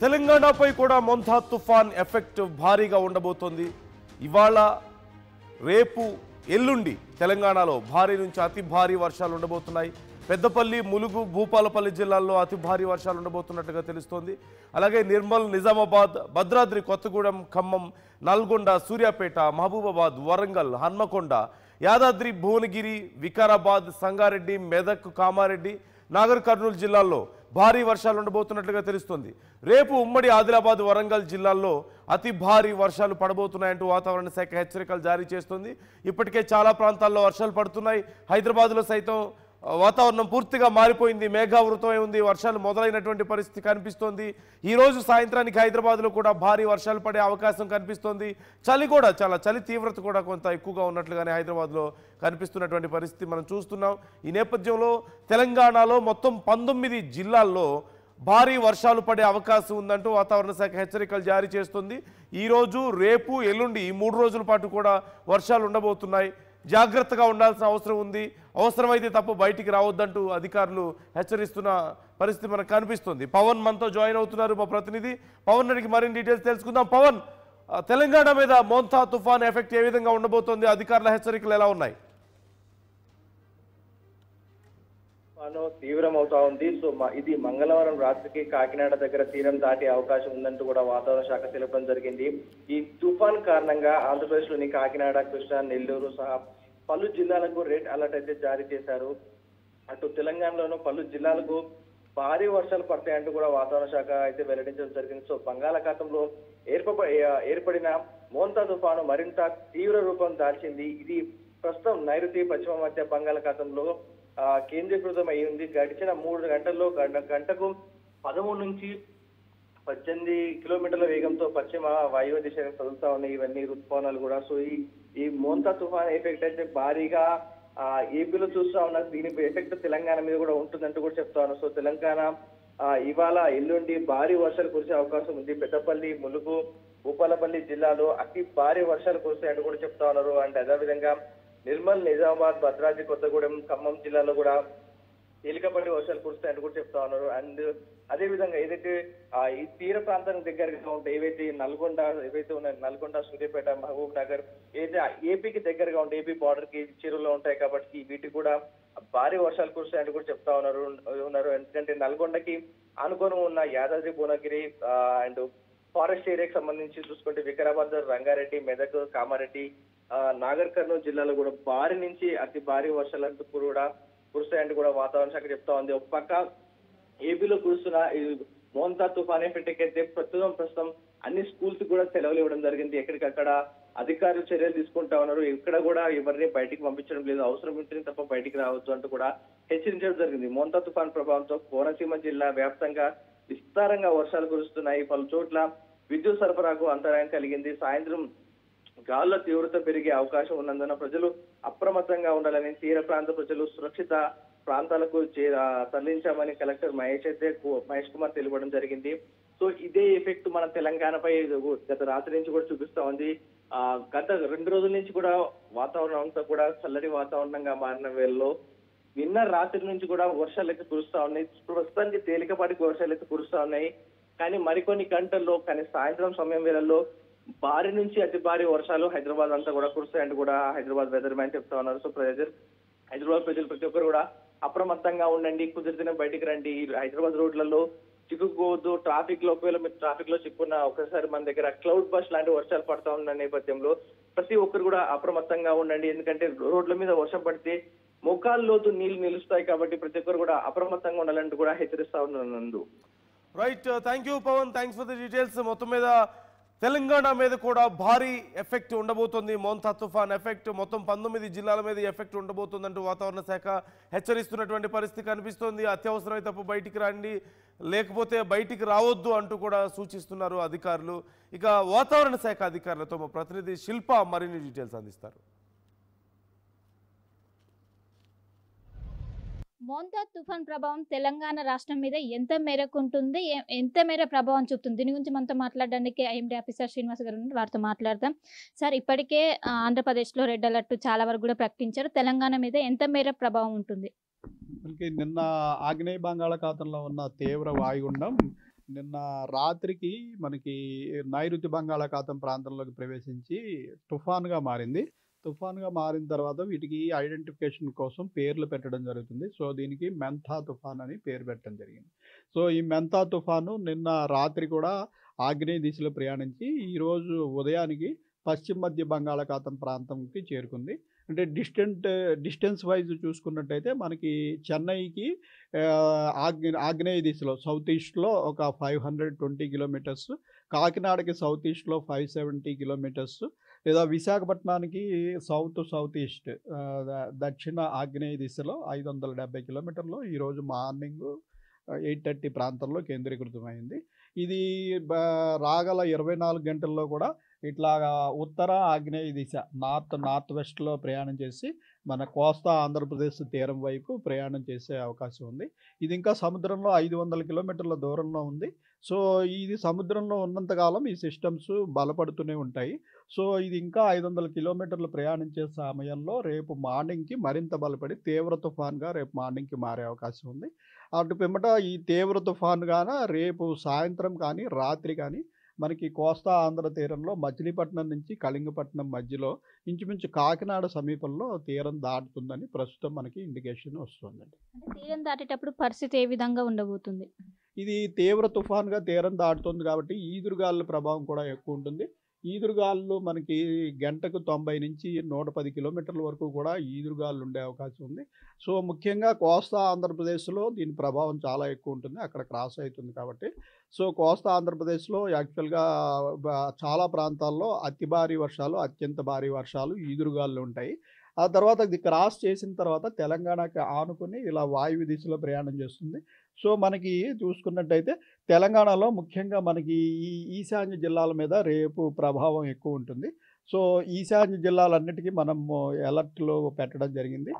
తెలంగాణపై కూడా మొంతా తుఫాన్ ఎఫెక్ట్ భారీగా ఉండబోతోంది. ఇవాళ రేపు ఎల్లుండి తెలంగాణలో భారీ నుంచి అతి భారీ వర్షాలు ఉండబోతున్నాయి. పెద్దపల్లి, ములుగు, భూపాలపల్లి జిల్లాల్లో అతి భారీ వర్షాలు ఉండబోతున్నట్టుగా తెలుస్తోంది. అలాగే నిర్మల్, నిజామాబాద్, భద్రాద్రి కొత్తగూడెం, ఖమ్మం, నల్గొండ, సూర్యాపేట, మహబూబాబాద్, వరంగల్, హన్మకొండ, యాదాద్రి, భువనగిరి, వికారాబాద్, సంగారెడ్డి, మెదక్, కామారెడ్డి, నాగర్ కర్నూలు జిల్లాల్లో భారీ వర్షాలు ఉండబోతున్నట్లుగా తెలుస్తోంది. రేపు ఉమ్మడి ఆదిలాబాద్, వరంగల్ జిల్లాల్లో అతి భారీ వర్షాలు పడబోతున్నాయంటూ వాతావరణ శాఖ హెచ్చరికలు జారీ చేస్తుంది. ఇప్పటికే చాలా ప్రాంతాల్లో వర్షాలు పడుతున్నాయి. హైదరాబాద్లో సైతం వాతావరణం పూర్తిగా మారిపోయింది. మేఘావృతమై ఉంది. వర్షాలు మొదలైనటువంటి పరిస్థితి కనిపిస్తోంది. ఈరోజు సాయంత్రానికి హైదరాబాద్లో కూడా భారీ వర్షాలు పడే అవకాశం కనిపిస్తోంది. చలి కూడా చలి తీవ్రత కూడా కొంత ఎక్కువగా ఉన్నట్లుగానే హైదరాబాద్లో కనిపిస్తున్నటువంటి పరిస్థితి మనం చూస్తున్నాం. ఈ నేపథ్యంలో తెలంగాణలో మొత్తం 19 జిల్లాల్లో భారీ వర్షాలు పడే అవకాశం ఉందంటూ వాతావరణ శాఖ హెచ్చరికలు జారీ చేస్తుంది. ఈరోజు, రేపు, ఎల్లుండి ఈ 3 రోజుల పాటు కూడా వర్షాలు ఉండబోతున్నాయి. జాగ్రత్తగా ఉండాల్సిన అవసరం ఉంది. అవసరమైతే తప్ప బయటికి రావద్దంటూ అధికారులు హెచ్చరిస్తున్న పరిస్థితి మనకు కనిపిస్తుంది. పవన్ మనతో జాయిన్ అవుతున్నారు, మా ప్రతినిధి. పవన్ అడిగి మరిన్ని డీటెయిల్స్ తెలుసుకుందాం. పవన్, తెలంగాణ మీద మోంతా తుఫాన్ ఎఫెక్ట్ ఏ విధంగా ఉండబోతోంది? అధికారుల హెచ్చరికలు ఎలా ఉన్నాయి? తీవ్రం అవుతా ఉంది. సో ఇది మంగళవారం రాత్రికి కాకినాడ దగ్గర తీరం దాటే అవకాశం ఉందంటూ కూడా వాతావరణ శాఖ తెలపడం జరిగింది. ఈ తుఫాన్ కారణంగా ఆంధ్రప్రదేశ్ లోని కాకినాడ, కృష్ణా, నెల్లూరు సహా పలు జిల్లాలకు రెడ్ అలర్ట్ అయితే జారీ చేశారు. అటు తెలంగాణలోనూ పలు జిల్లాలకు భారీ వర్షాలు పడతాయంటూ కూడా వాతావరణ శాఖ అయితే వెల్లడించడం జరిగింది. సో బంగాళాఖాతంలో ఏర్పడిన మోంతా తుఫాను మరింత తీవ్ర రూపం దాల్చింది. ఇది ప్రస్తుతం నైరుతి పశ్చిమ మధ్య బంగాళాఖాతంలో కేంద్రీకృతం అయి ఉంది. గడిచిన 3 గంటల్లో గంటకు 13 నుంచి 18 కిలోమీటర్ల వేగంతో పశ్చిమ వాయువ్య దిశగా కదులుతా ఉన్నాయి ఇవన్నీ ఋతుపవనాలు కూడా. సో ఈ మోంతా తుఫాన్ ఎఫెక్ట్ అయితే భారీగా ఏపీలో చూస్తా ఉన్నారు. దీని ఎఫెక్ట్ తెలంగాణ మీద కూడా ఉంటుందంటూ కూడా చెప్తా ఉన్నారు. సో తెలంగాణ ఇవాళ, ఎల్లుండి భారీ వర్షాలు కురిసే అవకాశం ఉంది. పెద్దపల్లి, ములుగు, భూపాలపల్లి జిల్లాలో అతి భారీ వర్షాలు కురుస్తాయంటూ కూడా చెప్తా ఉన్నారు. అండ్ అదేవిధంగా నిర్మల్, నిజామాబాద్, భద్రాద్రి కొత్తగూడెం, ఖమ్మం జిల్లాలో కూడా తేలికపాటి వర్షాలు కురుస్తాయంటూ కూడా చెప్తా ఉన్నారు. అండ్ అదే విధంగా ఏదైతే ఈ తీర ప్రాంతానికి దగ్గరగా ఉంటాయి, నల్గొండ, సూర్యాపేట, మహబూబ్ నగర్, ఏదైతే ఏపీకి దగ్గరగా ఉంటాయి, ఏపీ బార్డర్ కి చెరువులో ఉంటాయి కాబట్టి వీటికి కూడా భారీ వర్షాలు కురుస్తాయంటూ కూడా చెప్తా ఉన్నారు. ఎందుకంటే నల్గొండకి ఆనుకొని ఉన్న యాదాద్రి, భువనగిరి అండ్ ఫారెస్ట్ ఏరియాకి సంబంధించి చూసుకుంటే వికారాబాద్, రంగారెడ్డి, మెదక్, కామారెడ్డి, నాగర్ కర్నూలు జిల్లాలో కూడా భారీ నుంచి అతి భారీ వర్షాలంటూ కూడా కురుస్తాయంటూ కూడా వాతావరణ శాఖ చెప్తా ఉంది. ఒక పక్క ఏపీలో కురుస్తున్న ఈ మోంతా తుఫాన్ ఎఫెక్ట్ అయితే ప్రస్తుతం అన్ని స్కూల్స్ కూడా సెలవులు ఇవ్వడం జరిగింది. ఎక్కడికక్కడ అధికారులు చర్యలు తీసుకుంటా ఉన్నారు. ఇక్కడ కూడా ఎవరిని బయటికి పంపించడం లేదు. అవసరం ఉంటేనే తప్ప బయటికి రావద్దు అంటూ కూడా హెచ్చరించడం జరిగింది. మోంతా తుఫాన్ ప్రభావంతో కోనసీమ జిల్లా వ్యాప్తంగా విస్తారంగా వర్షాలు కురుస్తున్నాయి. పలు చోట్ల విద్యుత్ సరఫరాకు అంతరాయం కలిగింది. సాయంత్రం గాలుల తీవ్రత పెరిగే అవకాశం ఉన్నందున ప్రజలు అప్రమత్తంగా ఉండాలని, తీర ప్రాంత ప్రజలు సురక్షిత ప్రాంతాలకు తరలించామని కలెక్టర్ మహేష్ కుమార్ తెలియడం జరిగింది. సో ఇదే ఎఫెక్ట్ మన తెలంగాణపై గత రాత్రి నుంచి కూడా చూపిస్తా ఉంది. గత 2 రోజుల నుంచి కూడా వాతావరణం అంతా కూడా చల్లటి వాతావరణంగా మారిన వేళలో నిన్న రాత్రి నుంచి కూడా వర్షాలు అయితే కురుస్తా ఉన్నాయి. ప్రస్తుతానికి తేలికపాటి వర్షాలు అయితే కురుస్తా ఉన్నాయి. కానీ మరికొన్ని గంటల్లో, కానీ సాయంత్రం సమయం వేళల్లో భారీ నుంచి అతి భారీ వర్షాలు హైదరాబాద్ అంతా కూడా కురుస్తాయంటూ కూడా హైదరాబాద్ వెదర్ మ్యాన్ చెప్తా ఉన్నారు. సో హైదరాబాద్ ప్రజలు ప్రతి ఒక్కరు కూడా అప్రమత్తంగా ఉండండి. కుదిరితేనే బయటికి రండి. హైదరాబాద్ రోడ్లలో చిక్కుకోవద్దు. ఒకవేళ మీరు ట్రాఫిక్ లో చిక్కున్న ఒకసారి మన దగ్గర క్లౌడ్ బస్ లాంటి వర్షాలు పడతా ఉన్న నేపథ్యంలో ప్రతి ఒక్కరు కూడా అప్రమత్తంగా ఉండండి. ఎందుకంటే రోడ్ల మీద వర్షం పడితే మోకాళ్ళ లోతు నీళ్లు నిలుస్తాయి కాబట్టి ప్రతి ఒక్కరు కూడా అప్రమత్తంగా ఉండాలంటూ కూడా హెచ్చరిస్తా ఉన్నారు. Right, thank you Pavan, thanks for the details. మొత్తం మీద తెలంగాణ మీద కూడా భారీ ఎఫెక్ట్ ఉండబోతుంది. మోంతా తుఫాన్ ఎఫెక్ట్ మొత్తం 19 జిల్లాల మీద ఎఫెక్ట్ ఉండబోతుందంటూ వాతావరణ శాఖ హెచ్చరిస్తున్నటువంటి పరిస్థితి కనిపిస్తోంది. అత్యవసరమైతే తప్ప బయటికి రండి, లేకపోతే బయటికి రావద్దు అంటూ కూడా సూచిస్తున్నారు అధికారులు. ఇక వాతావరణ శాఖ అధికారులతో మా ప్రతినిధి శిల్ప మరిన్ని డీటెయిల్స్ అందిస్తారు. మోంతా తుఫాన్ ప్రభావం తెలంగాణ రాష్ట్రం మీద ఎంత మేరకు ఉంటుంది, ఎంత మేర ప్రభావం చూపుతుంది? దీని గురించి మనతో మాట్లాడడానికి ఐఎండీ ఆఫీసర్ శ్రీనివాస్ గారు ఉన్నారు. వారితో మాట్లాడదాం. సార్, ఇప్పటికే ఆంధ్రప్రదేశ్లో రెడ్ అలర్ట్ చాలా వరకు కూడా ప్రకటించారు. తెలంగాణ మీద ఎంత మేర ప్రభావం ఉంటుంది? నిన్న ఆగ్నేయ బంగాళాఖాతంలో ఉన్న తీవ్ర వాయుగుండం నిన్న రాత్రికి మనకి నైరుతి బంగాళాఖాతం ప్రాంతంలోకి ప్రవేశించి తుఫాన్గా మారింది. తుఫాన్గా మారిన తర్వాత వీటికి ఐడెంటిఫికేషన్ కోసం పేర్లు పెట్టడం జరుగుతుంది. సో దీనికి మెంథా తుఫాన్ అని పేరు పెట్టడం జరిగింది. సో ఈ మెంథా తుఫాను నిన్న రాత్రి కూడా ఆగ్నేయ దిశలో ప్రయాణించి ఈరోజు ఉదయానికి పశ్చిమ మధ్య బంగాళాఖాతం ప్రాంతంకి చేరుకుంది. అంటే డిస్టెన్స్ వైజ్ చూసుకున్నట్టయితే మనకి చెన్నైకి ఆగ్నేయ దిశలో సౌత్ ఈస్ట్లో ఒక 520 కిలోమీటర్స్, కాకినాడకి సౌత్ ఈస్ట్లో 570 కిలోమీటర్స్, లేదా విశాఖపట్నానికి సౌత్ ఈస్ట్ దక్షిణ ఆగ్నేయ దిశలో 570 కిలోమీటర్లు ఈరోజు మార్నింగ్ 8:30 ప్రాంతంలో కేంద్రీకృతమైంది. ఇది రాగల 24 గంటల్లో కూడా ఇట్లాగా ఉత్తర ఆగ్నేయ దిశ నార్త్ వెస్ట్లో ప్రయాణం చేసి మన కోస్తా ఆంధ్రప్రదేశ్ తీరం వైపు ప్రయాణం చేసే అవకాశం ఉంది. ఇది ఇంకా సముద్రంలో 500 కిలోమీటర్ల దూరంలో ఉంది. సో ఇది సముద్రంలో ఉన్నంతకాలం ఈ సిస్టమ్స్ బలపడుతూనే ఉంటాయి. సో ఇది ఇంకా 500 కిలోమీటర్లు ప్రయాణించే సమయంలో రేపు మార్నింగ్కి మరింత బలపడి తీవ్ర తుఫాన్గా రేపు మార్నింగ్కి మారే అవకాశం ఉంది. అటు పిమ్మట ఈ తీవ్ర తుఫాన్గాన రేపు సాయంత్రం కానీ రాత్రి కానీ మనకి కోస్తా ఆంధ్ర తీరంలో మచిలీపట్నం నుంచి కళింగపట్నం మధ్యలో ఇంచుమించు కాకినాడ సమీపంలో తీరం దాటుతుందని ప్రస్తుతం మనకి ఇండికేషన్ వస్తుందండి. అంటే తీరం దాటేటప్పుడు పరిస్థితి ఏ విధంగా ఉండబోతుంది? ఇది తీవ్ర తుఫాన్గా తీరం దాటుతుంది కాబట్టి ఈదురుగాలుల ప్రభావం కూడా ఎక్కువ ఉంటుంది. ఈదురుగాలు మనకి గంటకు 90 నుంచి 110 కిలోమీటర్ల వరకు కూడా ఈదురుగాలు ఉండే అవకాశం ఉంది. సో ముఖ్యంగా కోస్తా ఆంధ్రప్రదేశ్లో దీని ప్రభావం చాలా ఎక్కువ ఉంటుంది, అక్కడ క్రాస్ అవుతుంది కాబట్టి. సో కోస్తా ఆంధ్రప్రదేశ్లో యాక్చువల్గా చాలా ప్రాంతాల్లో అతి భారీ వర్షాలు, అత్యంత భారీ వర్షాలు, ఈదురుగాలు ఉంటాయి. ఆ తర్వాత ఇది క్రాస్ చేసిన తర్వాత తెలంగాణకి ఆనుకుని ఇలా వాయువ్య దిశలో ప్రయాణం చేస్తుంది. సో మనకి చూసుకున్నట్టయితే తెలంగాణలో ముఖ్యంగా మనకి ఈ ఈశాన్య జిల్లాల మీద రేపు ప్రభావం ఎక్కువ ఉంటుంది. సో ఈశాన్య జిల్లాలన్నిటికీ మనము అలర్ట్లో పెట్టడం జరిగింది,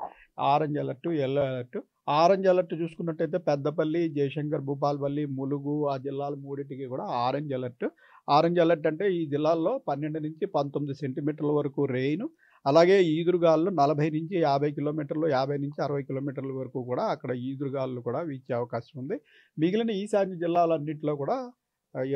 orange alert, yellow alert. Orange alert చూసుకున్నట్టయితే పెద్దపల్లి, జయశంకర్, భూపాలపల్లి, ములుగు ఆ జిల్లాల మూడింటికి కూడా ఆరెంజ్ అలర్ట్. ఆరెంజ్ అలర్ట్ అంటే ఈ జిల్లాల్లో 12 నుంచి 19 సెంటీమీటర్ల వరకు రెయిన్, అలాగే ఈదురుగాలు 40 నుంచి 50 కిలోమీటర్లు, 50 నుంచి 60 కిలోమీటర్ల వరకు కూడా అక్కడ ఈదురుగాలు కూడా వీచే అవకాశం ఉంది. మిగిలిన ఈశాన్య జిల్లాలన్నింటిలో కూడా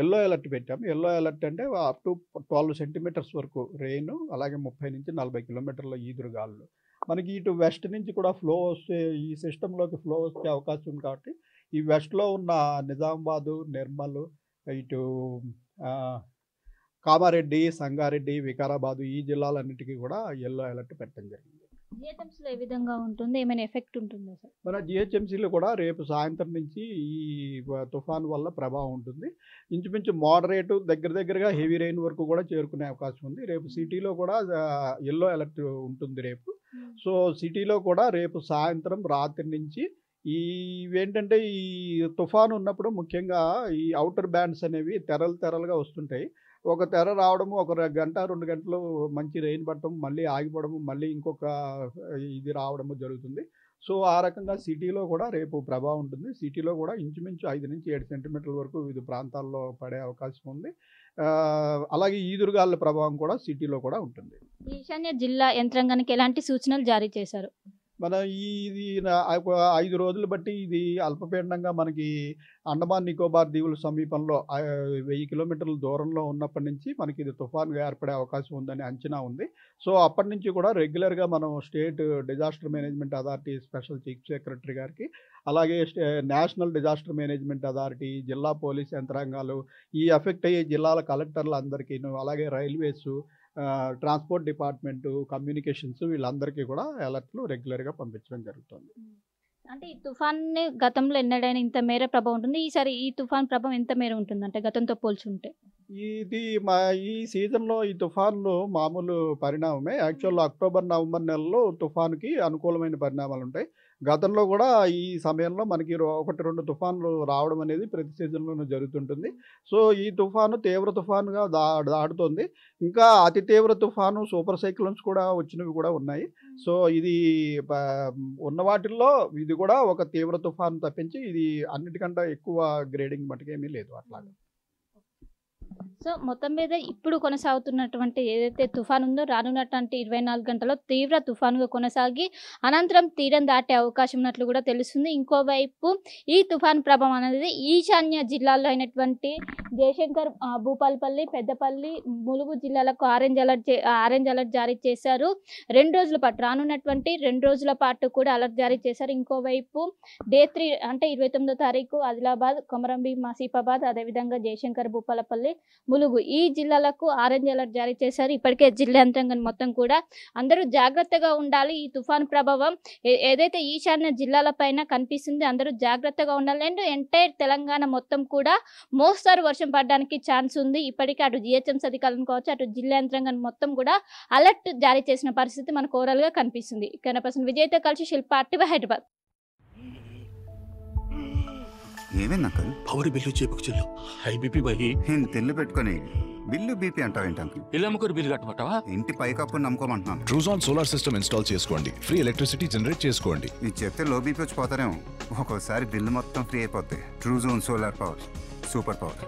ఎల్లో అలర్ట్ పెట్టాము. ఎల్లో అలర్ట్ అంటే అప్ టు 12 సెంటీమీటర్స్ వరకు రెయిన్, అలాగే 30 నుంచి 40 కిలోమీటర్ల ఈదురుగాలు. మనకి ఇటు వెస్ట్ నుంచి కూడా ఫ్లో వస్తే ఈ సిస్టంలోకి ఫ్లో వచ్చే అవకాశం ఉంది కాబట్టి ఈ వెస్ట్లో ఉన్న నిజామాబాదు, నిర్మల్, ఇటు కామారెడ్డి, సంగారెడ్డి, వికారాబాదు ఈ జిల్లాలన్నిటికీ కూడా ఎల్లో అలర్ట్ పెట్టడం జరిగింది. జిహెచ్ఎంసీలో ఏ విధంగా ఉంటుంది? ఏమైనా ఎఫెక్ట్ ఉంటుందా సార్? మన జిహెచ్ఎంసీలో కూడా రేపు సాయంత్రం నుంచి ఈ తుఫాన్ వల్ల ప్రభావం ఉంటుంది. ఇంచుమించు మోడరేటు దగ్గరగా హెవీ రెయిన్ వరకు కూడా చేరుకునే అవకాశం ఉంది. రేపు సిటీలో కూడా ఎల్లో అలర్ట్ ఉంటుంది రేపు. సో సిటీలో కూడా రేపు సాయంత్రం రాత్రి నుంచి ఇవేంటంటే ఈ తుఫాను ఉన్నప్పుడు ముఖ్యంగా ఈ అవుటర్ బ్యాండ్స్ అనేవి తెరలుగా వస్తుంటాయి. ఒక తెర రావడము, ఒక గంట 2 గంటలు మంచి రెయిన్ పడటం, మళ్ళీ ఆగిపోవడము, మళ్ళీ ఇంకొక ఇది రావడము జరుగుతుంది. సో ఆ రకంగా సిటీలో కూడా రేపు ప్రభావం ఉంటుంది. సిటీలో కూడా ఇంచుమించు 5 నుంచి 7 సెంటీమీటర్ల వరకు వివిధ ప్రాంతాల్లో పడే అవకాశం ఉంది. అలాగే ఈదురుగాల ప్రభావం కూడా సిటీలో కూడా ఉంటుంది. ఈశాన్య జిల్లా యంత్రాంగానికి ఎలాంటి సూచనలు జారీ చేశారు? మన ఇది 5 రోజులు బట్టి ఇది అల్పపీడనంగా మనకి అండమాన్ నికోబార్ దీవుల సమీపంలో 1000 కిలోమీటర్ల దూరంలో ఉన్నప్పటి నుంచి మనకి ఇది తుఫాన్గా ఏర్పడే అవకాశం ఉందని అంచనా ఉంది. సో అప్పటి నుంచి కూడా రెగ్యులర్గా మనం state disaster management authority special chief secretary గారికి, అలాగే నేషనల్ డిజాస్టర్ మేనేజ్మెంట్ అథారిటీ, జిల్లా పోలీస్ యంత్రాంగాలు, ఈ ఎఫెక్ట్ అయ్యే జిల్లాల కలెక్టర్లు అందరికీను, అలాగే రైల్వేస్, ట్రాన్స్పోర్ట్ డిపార్ట్మెంటు, కమ్యూనికేషన్స్ వీళ్ళందరికీ కూడా అలర్ట్లు రెగ్యులర్గా పంపించడం జరుగుతుంది. అంటే ఈ తుఫాన్ గతంలో ఎన్నడైనా ఇంత మేర ప్రభావం ఉంటుంది, ఈసారి ఈ తుఫాన్ ప్రభావం ఎంత మేర ఉంటుంది అంటే గతంతో పోల్చుంటే? ఈ సీజన్లో ఈ తుఫాన్లు మామూలు పరిణామమే. యాక్చువల్ అక్టోబర్, నవంబర్ నెలలో తుఫాన్కి అనుకూలమైన పరిణామాలు ఉంటాయి. గతంలో కూడా ఈ సమయంలో మనకి 1-2 తుఫాన్లు రావడం అనేది ప్రతి సీజన్లోనూ జరుగుతుంటుంది. సో ఈ తుఫాను తీవ్ర తుఫానుగా దాటుతుంది. ఇంకా అతి తీవ్ర తుఫాను, సూపర్ సైక్లోన్స్ కూడా వచ్చినవి కూడా ఉన్నాయి. సో ఇది ఉన్న వాటిల్లో ఇది కూడా ఒక తీవ్ర తుఫాను తప్పించి ఇది అన్నిటికంటే ఎక్కువ గ్రేడింగ్ మటుకేమీ లేదు అట్లాగా. సో మొత్తం మీద ఇప్పుడు కొనసాగుతున్నటువంటి ఏదైతే తుఫాన్ ఉందో రానున్నటువంటి 24 గంటల్లో తీవ్ర తుఫానుగా కొనసాగి అనంతరం తీరం దాటే అవకాశం ఉన్నట్లు కూడా తెలుస్తుంది. ఇంకోవైపు ఈ తుఫాన్ ప్రభావం అనేది ఈశాన్య జిల్లాల్లో అయినటువంటి జయశంకర్, భూపాలపల్లి, పెద్దపల్లి, ములుగు జిల్లాలకు ఆరెంజ్ అలర్ట్ జారీ చేశారు. 2 రోజుల పాటు రానున్నటువంటి 2 రోజుల పాటు కూడా అలర్ట్ జారీ చేశారు. ఇంకోవైపు Day 3 అంటే 29వ తారీఖు ఆదిలాబాద్, కొమరంభీం, ఆసిఫాబాద్, అదేవిధంగా జయశంకర్, భూపాలపల్లి, ములుగు ఈ జిల్లాలకు ఆరెంజ్ అలర్ట్ జారీ చేశారు. ఇప్పటికే జిల్లా యంత్రాంగం మొత్తం కూడా అందరూ జాగ్రత్తగా ఉండాలి. ఈ తుఫాన్ ప్రభావం ఏదైతే ఈశాన్య జిల్లాల పైన కనిపిస్తుంది, అందరూ జాగ్రత్తగా ఉండాలి. అండ్ ఎంటైర్ తెలంగాణ మొత్తం కూడా మోస్తారు వర్షం పడడానికి ఛాన్స్ ఉంది. ఇప్పటికే అటు జిహెచ్ఎంసీ అధికారులను కావచ్చు, అటు జిల్లా యంత్రాంగం మొత్తం కూడా అలర్ట్ జారీ చేసిన పరిస్థితి మనకు ఓవరాల్ గా కనిపిస్తుంది. కెమెరా విజయ్తో కలిసి శిల్ప, RTV, హైదరాబాద్. ఏమైంది అంకల్? పవర్ బిల్లు చేపకు చెల్లు హై బీపీ బహి తెల్లు పెట్టుకొని బిల్లు బీపీ అంటావేంటి అంకుల్? ఇల్లు అమ్ముకోరు బిల్లు కట్టమంటావా? ఇంటి పైకప్పు నమ్ముకోమంటున్నాను. ట్రూజాన్ సోలార్ సిస్టమ్ ఇన్స్టాల్ చేసుకోండి, ఫ్రీ ఎలక్ట్రిసిటీ జనరేట్ చేసుకోండి. ఇది చెప్తే లో బీపీ వచ్చి పోతారేమో. ఒక్కోసారి బిల్లు మొత్తం ఫ్రీ అయిపోద్ది. Truzon solar power, super power.